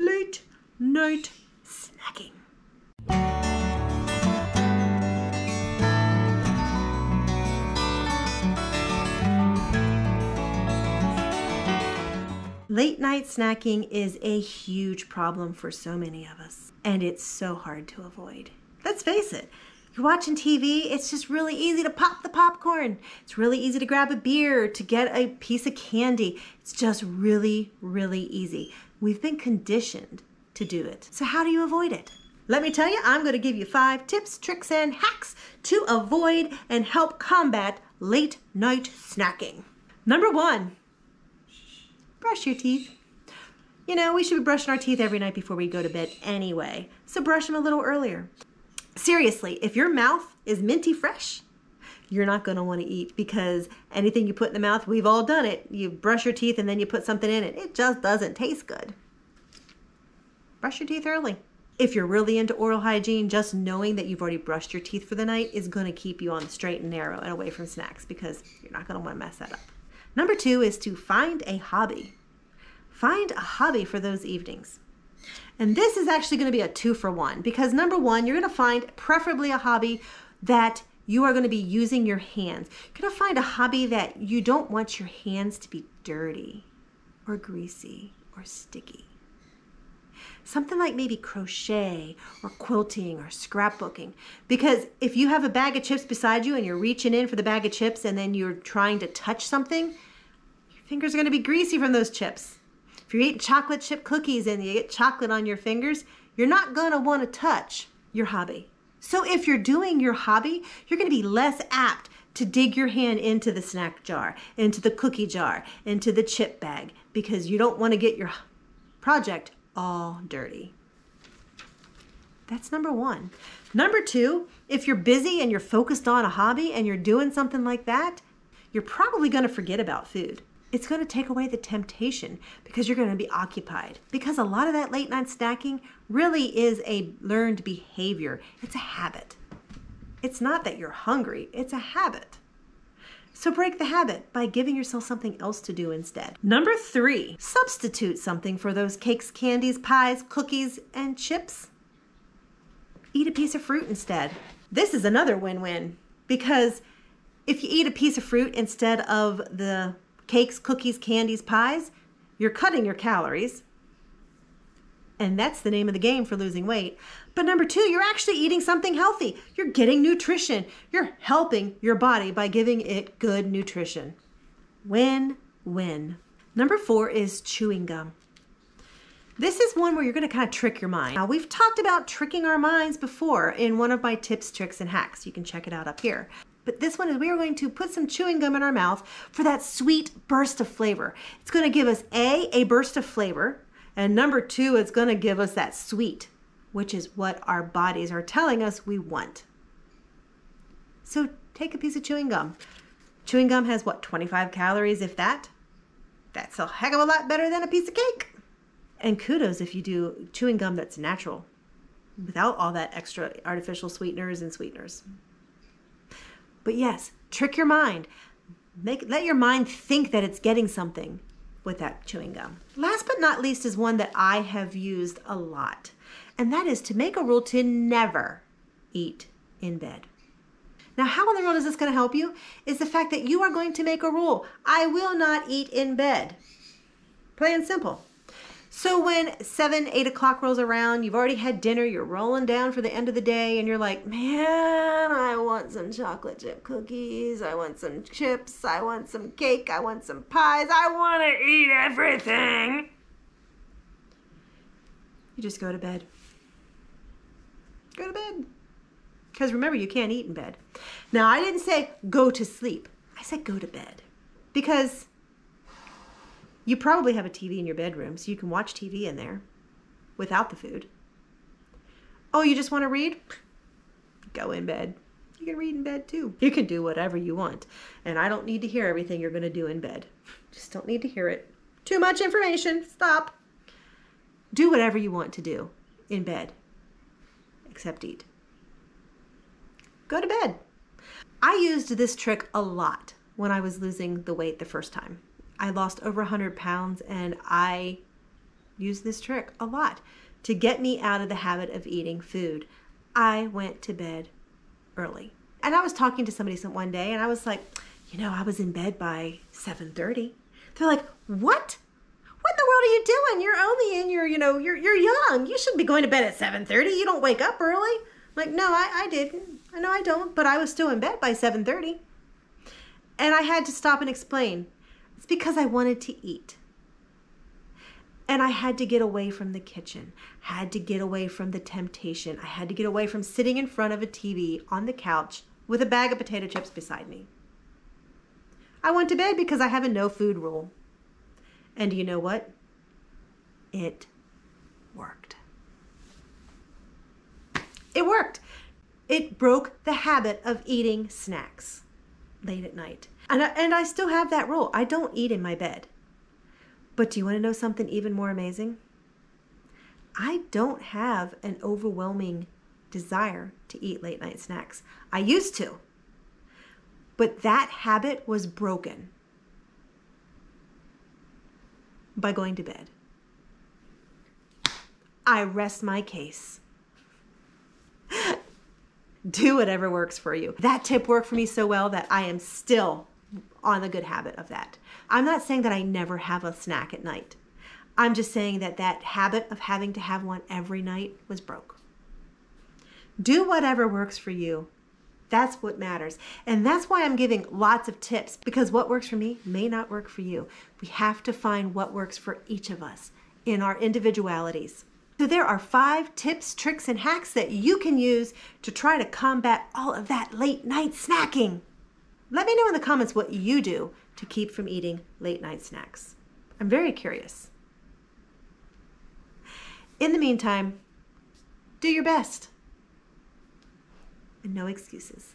late night snacking. Late night snacking is a huge problem for so many of us, and it's so hard to avoid. Let's face it, you're watching TV, it's just really easy to pop the popcorn. It's really easy to grab a beer, to get a piece of candy. It's just really, really easy. We've been conditioned to do it. So how do you avoid it? Let me tell you, I'm going to give you 5 tips, tricks, and hacks to avoid and help combat late night snacking. Number 1. Brush your teeth. You know, we should be brushing our teeth every night before we go to bed anyway, so brush them a little earlier. Seriously, if your mouth is minty fresh, you're not going to want to eat, because anything you put in the mouth, we've all done it. You brush your teeth and then you put something in it. It just doesn't taste good. Brush your teeth early. If you're really into oral hygiene, just knowing that you've already brushed your teeth for the night is going to keep you on the straight and narrow and away from snacks, because you're not going to want to mess that up. Number 2 is to find a hobby. Find a hobby for those evenings. And this is actually going to be a 2-for-1, because number 1, you're going to find preferably a hobby that you are going to be using your hands. You're going to find a hobby that you don't want your hands to be dirty or greasy or sticky. Something like maybe crochet or quilting or scrapbooking. Because if you have a bag of chips beside you and you're reaching in for the bag of chips and then you're trying to touch something, your fingers are going to be greasy from those chips. If you're eating chocolate chip cookies and you get chocolate on your fingers, you're not going to want to touch your hobby. So if you're doing your hobby, you're going to be less apt to dig your hand into the snack jar, into the cookie jar, into the chip bag, because you don't want to get your project all dirty. That's number 1. Number 2, if you're busy and you're focused on a hobby and you're doing something like that, you're probably going to forget about food. It's going to take away the temptation because you're going to be occupied. Because a lot of that late night snacking really is a learned behavior. It's a habit. It's not that you're hungry, it's a habit. So break the habit by giving yourself something else to do instead. Number 3, substitute something for those cakes, candies, pies, cookies, and chips. Eat a piece of fruit instead. This is another win-win, because if you eat a piece of fruit instead of the cakes, cookies, candies, pies, you're cutting your calories. And that's the name of the game for losing weight. But number 2, you're actually eating something healthy. You're getting nutrition. You're helping your body by giving it good nutrition. Win-win. Number 4 is chewing gum. This is one where you're going to kind of trick your mind. Now, we've talked about tricking our minds before in one of my tips, tricks, and hacks. You can check it out up here. But this one is we are going to put some chewing gum in our mouth for that sweet burst of flavor. It's going to give us a burst of flavor. And number 2, it's going to give us that sweet, which is what our bodies are telling us we want. So take a piece of chewing gum. Chewing gum has what, 25 calories, if that? That's a heck of a lot better than a piece of cake. And kudos if you do chewing gum that's natural, without all that extra artificial sweeteners and sweeteners. But yes, trick your mind. Let your mind think that it's getting something with that chewing gum. Last but not least is one that I have used a lot, and that is to make a rule to never eat in bed. Now, how in the world is this going to help you? Is the fact that you are going to make a rule. I will not eat in bed. Plain and simple. So when 7, 8 o'clock rolls around, you've already had dinner, you're rolling down for the end of the day, and you're like, man, I want some chocolate chip cookies, I want some chips, I want some cake, I want some pies, I want to eat everything. You just go to bed. Go to bed. Because remember, you can't eat in bed. Now, I didn't say go to sleep. I said go to bed. Because you probably have a TV in your bedroom, so you can watch TV in there without the food. Oh, you just want to read? Go in bed. You can read in bed too. You can do whatever you want. And I don't need to hear everything you're going to do in bed. Just don't need to hear it. Too much information. Stop. Do whatever you want to do in bed, except eat. Go to bed. I used this trick a lot when I was losing the weight the first time. I lost over 100 pounds and I used this trick a lot to get me out of the habit of eating food. I went to bed early. And I was talking to somebody one day and I was like, I was in bed by 7:30. They're like, what? What in the world are you doing? You're only in you're young. You shouldn't be going to bed at 7:30. You don't wake up early. I'm like, no, I didn't. I know I don't, but I was still in bed by 7:30. And I had to stop and explain. It's because I wanted to eat. And I had to get away from the kitchen, had to get away from the temptation. I had to get away from sitting in front of a TV on the couch with a bag of potato chips beside me. I went to bed because I have a no food rule. And you know what? It worked. It worked. It broke the habit of eating snacks late at night. And I still have that rule. I don't eat in my bed. But do you want to know something even more amazing? I don't have an overwhelming desire to eat late night snacks. I used to. But that habit was broken by going to bed. I rest my case. Do whatever works for you. That tip worked for me so well that I am still on the good habit of that. I'm not saying that I never have a snack at night. I'm just saying that that habit of having to have one every night was broke. Do whatever works for you. That's what matters. And that's why I'm giving lots of tips, because what works for me may not work for you. We have to find what works for each of us in our individualities. So there are 5 tips, tricks, and hacks that you can use to try to combat all of that late night snacking. Let me know in the comments what you do to keep from eating late night snacks. I'm very curious. In the meantime, do your best. And no excuses.